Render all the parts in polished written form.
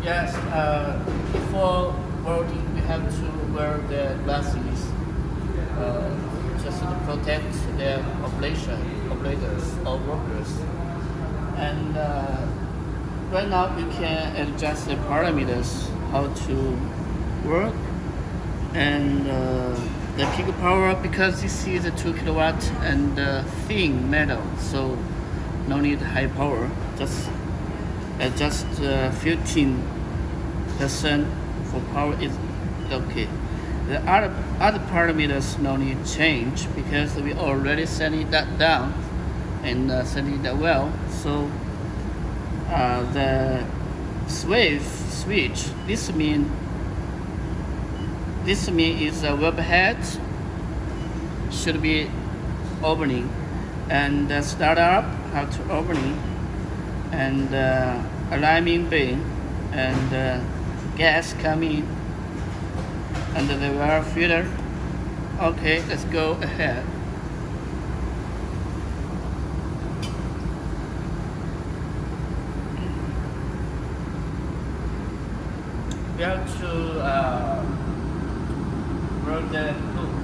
Yes, before welding, we have to wear the glasses just to protect the operators or workers. And right now, you can adjust the parameters how to work and the peak power, because this is a 2 kilowatt and thin metal, so no need high power. Just adjust 15% for power is okay. The other parameters no need change because we already set it that down and set it that well. So the switch. This mean is a web head should be opening, and start up how to opening, and alarming bin, and gas coming under the wire filter. Okay, let's go ahead. We have to roll the loop,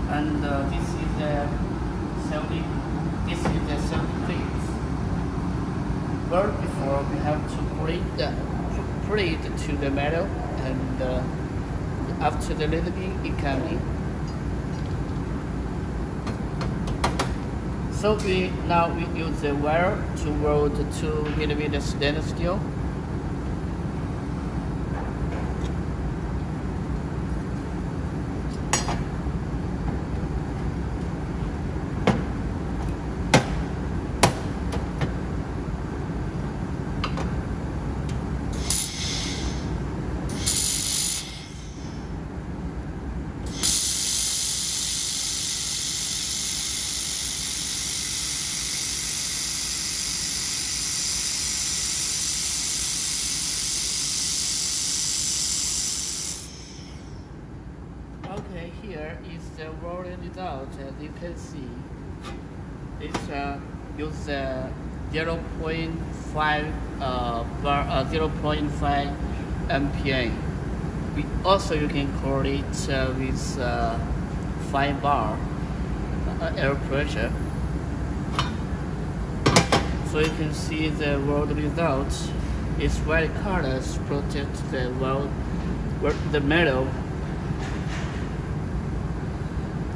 and this is the 70. This is the 70. Well, before we have to put it to the metal, and after the little bit it coming. So now we use the wire to weld the 2mm stainless steel. Okay, here is the welding result. As you can see, it's use 0.5 MPa. Also you can correlate with 5 bar air pressure. So you can see the weld result is white colors protect the the metal.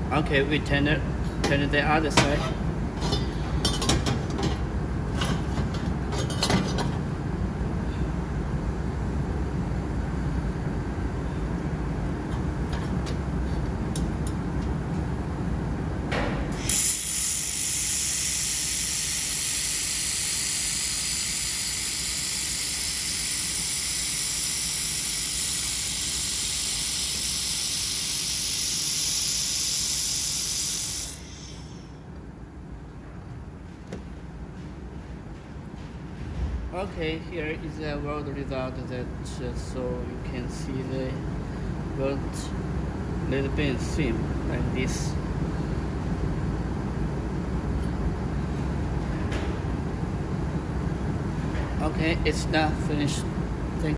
Okay, we turn it the other side. Okay, here is the weld result that so you can see the weld little bit seam like this. Okay, it's not finished.